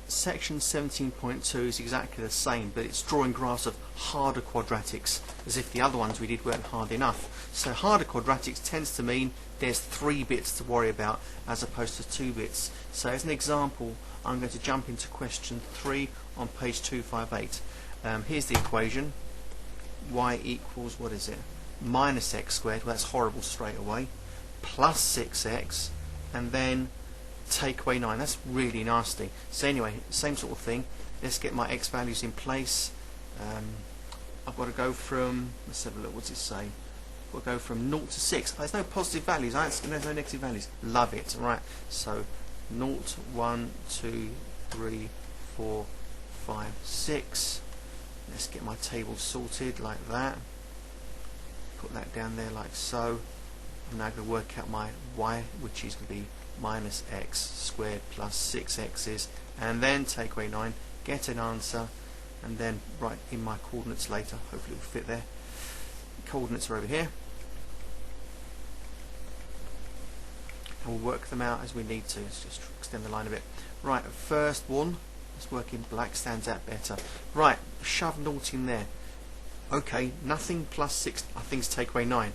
section 17.2 is exactly the same, but it's drawing graphs of harder quadratics, as if the other ones we did weren't hard enough. So harder quadratics tends to mean there's 3 bits to worry about as opposed to 2 bits. So as an example, I'm going to jump into question 3 on page 258. Here's the equation. Y equals, what is it? Minus x squared, well that's horrible straight away, plus 6x, and then take away 9. That's really nasty. So anyway, same sort of thing. Let's get my x values in place. I've got to go from, let's have a look, what's it say? We'll go from 0 to 6. There's no positive values, there's no negative values. Love it. Right, so 0, 1, 2, 3, 4, 5, 6. Let's get my table sorted like that. Put that down there like so. I'm now going to work out my y, which is going to be minus x squared plus 6x's, and then take away 9, get an answer, and then write in my coordinates later. Hopefully it will fit there. Coordinates are over here, and we'll work them out as we need to. Let's just extend the line a bit. Right, first one, let's work in black, stands out better. Right, shove 0 in there. Okay, nothing plus 6, I think is take away 9.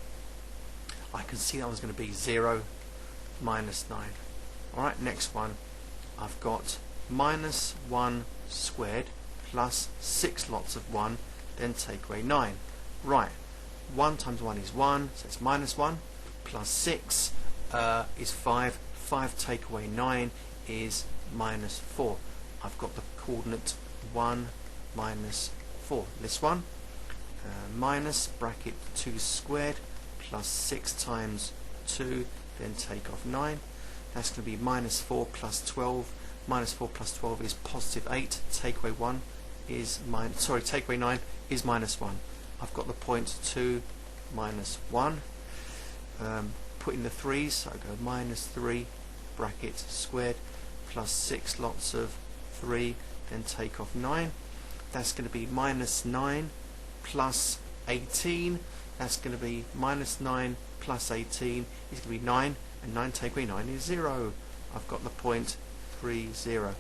I can see that one's going to be 0 minus 9. Alright, next one. I've got minus 1 squared plus 6 lots of 1, then take away 9. Right, 1 times 1 is 1, so it's minus 1, plus 6 is 5. 5 take away 9 is minus 4. I've got the coordinate 1 minus 4. This one, minus bracket 2 squared plus 6 times 2, then take off 9. That's going to be minus 4 plus 12. Minus 4 plus 12 is positive 8. Take away 1 is take away 9 is minus 1. I've got the point 2 minus 1. Put in the 3's, so I go minus 3 bracket squared plus 6 lots of 3, then take off 9. That's going to be minus 9 plus 18. That's going to be minus 9 plus 18 is going to be 9, and 9 take away 9 is 0. I've got the point 3, 0.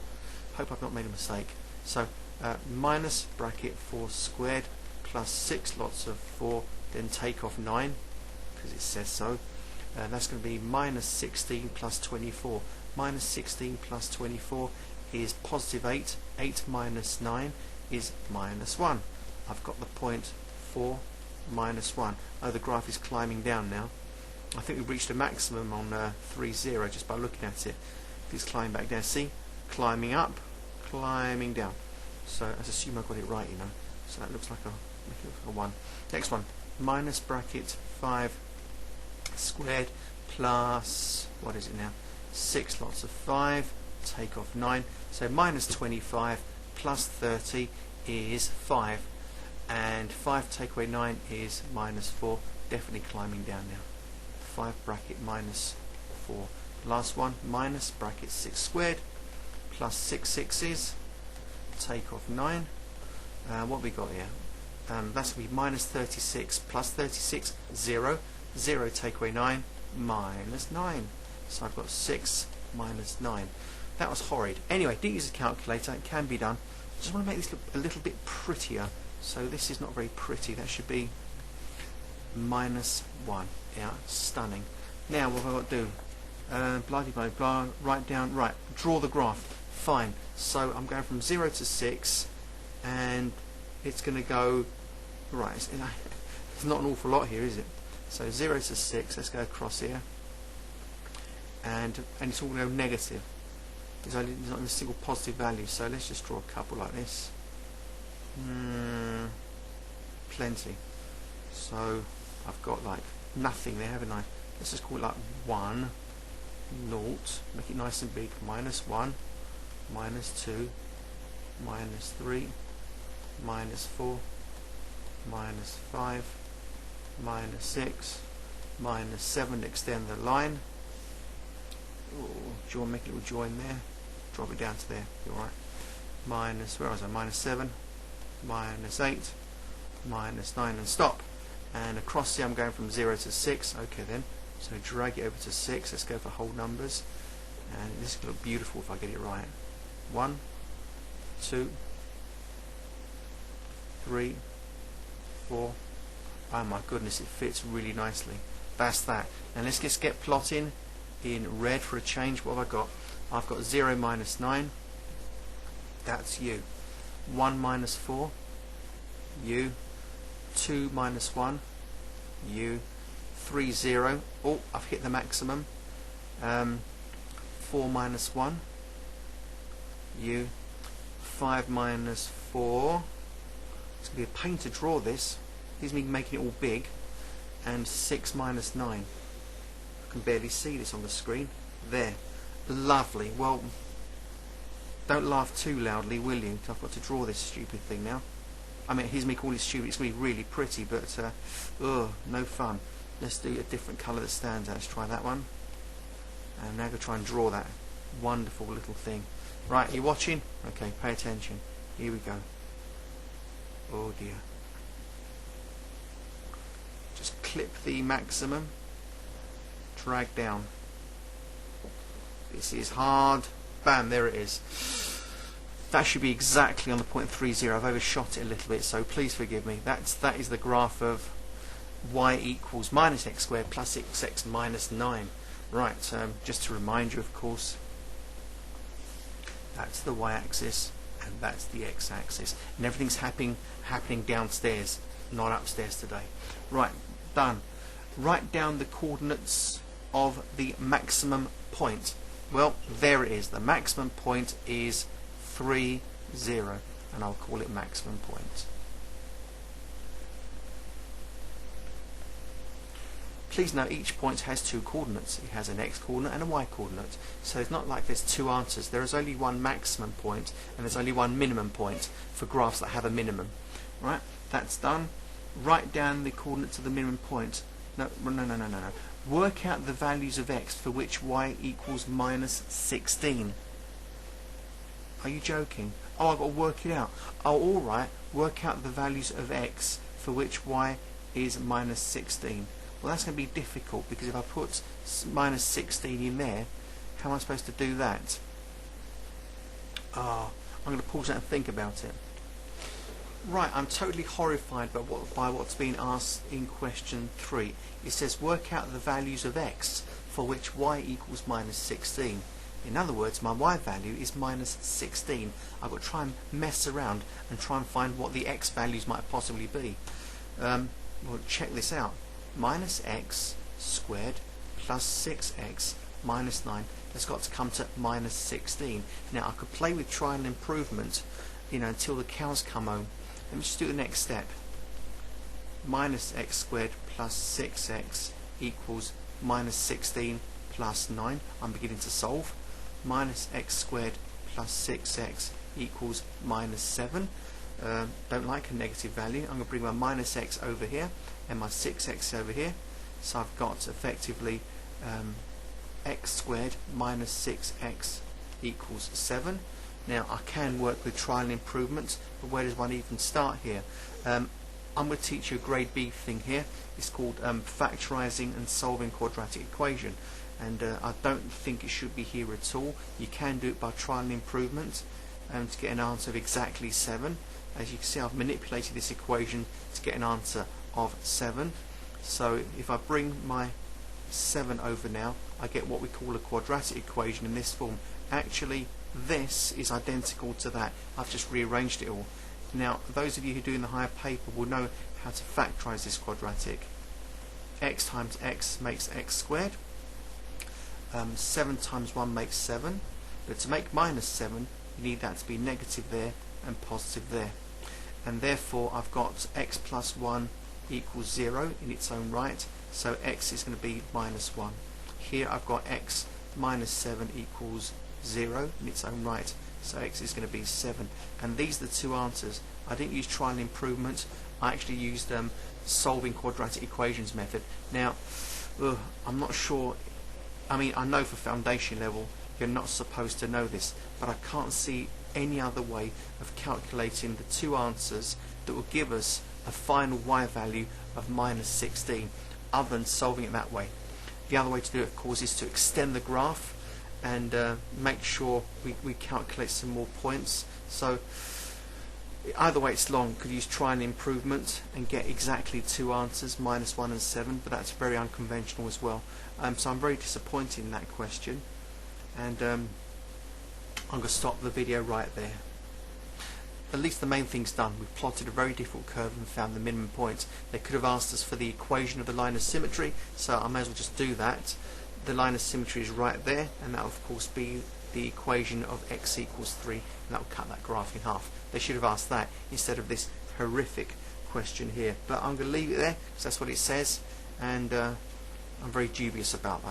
Hope I've not made a mistake. So minus bracket 4 squared plus 6 lots of 4, then take off 9 because it says so. That's going to be minus 16 plus 24. Minus 16 plus 24 is positive 8. 8 minus 9 is minus 1. I've got the point 4 minus 1. Oh, the graph is climbing down now. I think we've reached a maximum on 3, 0 just by looking at it. It's climbing back down. See? Climbing up, climbing down. So let's assume I got it right, you know. So that looks like a 1. Next one. Minus bracket 5 squared plus, what is it now? 6 lots of 5. Take off 9. So minus 25 plus 30 is 5. And 5 take away 9 is minus 4. Definitely climbing down now. 5 bracket minus 4. Last one, minus bracket 6 squared plus 6 sixes. Take off 9. What have we got here? That's going to be minus 36 plus 36, 0. 0 take away 9, minus 9. So I've got 6 minus 9. That was horrid. Anyway, do use a calculator. It can be done. I just want to make this look a little bit prettier. So this is not very pretty. That should be minus 1. Yeah, stunning. Now what have I got to do? Blah, blah, blah, write down, right, draw the graph. Fine. So I'm going from 0 to 6, and it's going to go, right, there's not an awful lot here, is it? So 0 to 6, let's go across here, and it's all going to go negative. There's not even a single positive value, so let's just draw a couple like this. Plenty. So I've got like nothing there, haven't I? Let's just call it like 1, 0, make it nice and big, minus 1, minus 2, minus 3, minus 4, minus 5, minus 6, minus 7, extend the line. Ooh, make a little join there, drop it down to there, alright. Minus, where was I? Minus 7, minus 8, minus 9, and stop. And across here I'm going from 0 to 6, okay then. So drag it over to 6, let's go for whole numbers. And this is going to look beautiful if I get it right. 1, 2, 3, 4. Oh my goodness, it fits really nicely. That's that. Now let's just get plotting in red for a change. What have I got? I've got 0 minus 9. That's u. 1 minus 4. U. 2 minus 1. U. 3, 0. Oh, I've hit the maximum. 4 minus 1. U. 5 minus 4. It's going to be a pain to draw this. Here's me making it all big. And 6 minus 9. I can barely see this on the screen. There. Lovely. Well, don't laugh too loudly, will you? I've got to draw this stupid thing now. I mean, here's me calling it stupid. It's going to be really pretty, but no fun. Let's do a different colour that stands out. Let's try that one. And now I'm going to try and draw that wonderful little thing. Right, you watching? Okay, pay attention. Here we go. Oh dear. Just clip the maximum. Drag down. This is hard. Bam, there it is. That should be exactly on the 0.30. I've overshot it a little bit, so please forgive me. That is the graph of y equals minus x squared plus 6x minus 9. Right, just to remind you, of course, that's the y-axis and that's the x-axis, and everything's happening downstairs, not upstairs today. Right, done. Write down the coordinates of the maximum point. Well, there it is. The maximum point is 3, 0, and I'll call it maximum point. Please note each point has two coordinates. It has an x coordinate and a y coordinate. So it's not like there's two answers. There is only one maximum point and there's only one minimum point for graphs that have a minimum. Right? That's done. Write down the coordinates of the minimum point. No. Work out the values of x for which y equals minus 16. Are you joking? Oh, I've got to work it out. Oh, alright. Work out the values of x for which y is minus 16. Well, that's going to be difficult because if I put minus 16 in there, how am I supposed to do that? I'm going to pause that and think about it. Right, I'm totally horrified by what's being asked in question 3. It says work out the values of x for which y equals minus 16. In other words, my y value is minus 16. I've got to try and mess around and try and find what the x values might possibly be. Well, check this out. Minus x squared plus 6x minus 9 has got to come to minus 16. Now I could play with trial and improvement, until the cows come home. Let me just do the next step. Minus x squared plus 6x equals minus 16 plus 9. I'm beginning to solve. Minus x squared plus 6x equals minus 7. Don't like a negative value. I'm going to bring my minus x over here and my 6x over here. So I've got effectively x squared minus 6x equals 7. Now I can work with trial and improvements, but where does one even start here? I'm going to teach you a grade B thing here. It's called factorizing and solving quadratic equation, and I don't think it should be here at all. You can do it by trial and improvement to get an answer of exactly 7. As you can see, I've manipulated this equation to get an answer of 7. So if I bring my 7 over now, I get what we call a quadratic equation in this form. Actually, this is identical to that. I've just rearranged it all. Now, those of you who do in the higher paper will know how to factorize this quadratic. X times x makes x squared. 7 times 1 makes 7. But to make minus 7, you need that to be negative there and positive there. And therefore, I've got x plus 1 equals 0 in its own right. So x is going to be minus 1. Here I've got x minus 7 equals 0 in its own right. So x is going to be 7. And these are the two answers. I didn't use trial and improvement. I actually used solving quadratic equations method. Now, I'm not sure. I mean, I know for foundation level you're not supposed to know this, but I can't see any other way of calculating the two answers that will give us a final y value of minus 16 other than solving it that way. The other way to do it, of course, is to extend the graph and make sure we calculate some more points. So either way it's long. Could use try and improvement and get exactly 2 answers, -1 and 7, but that's very unconventional as well. So I'm very disappointed in that question, and I'm going to stop the video right there. At least the main thing's done. We've plotted a very difficult curve and found the minimum points. They could have asked us for the equation of the line of symmetry, so I may as well just do that. The line of symmetry is right there, and that will of course be the equation of x equals 3, and that will cut that graph in half. They should have asked that instead of this horrific question here. But I'm going to leave it there because that's what it says, and I'm very dubious about that.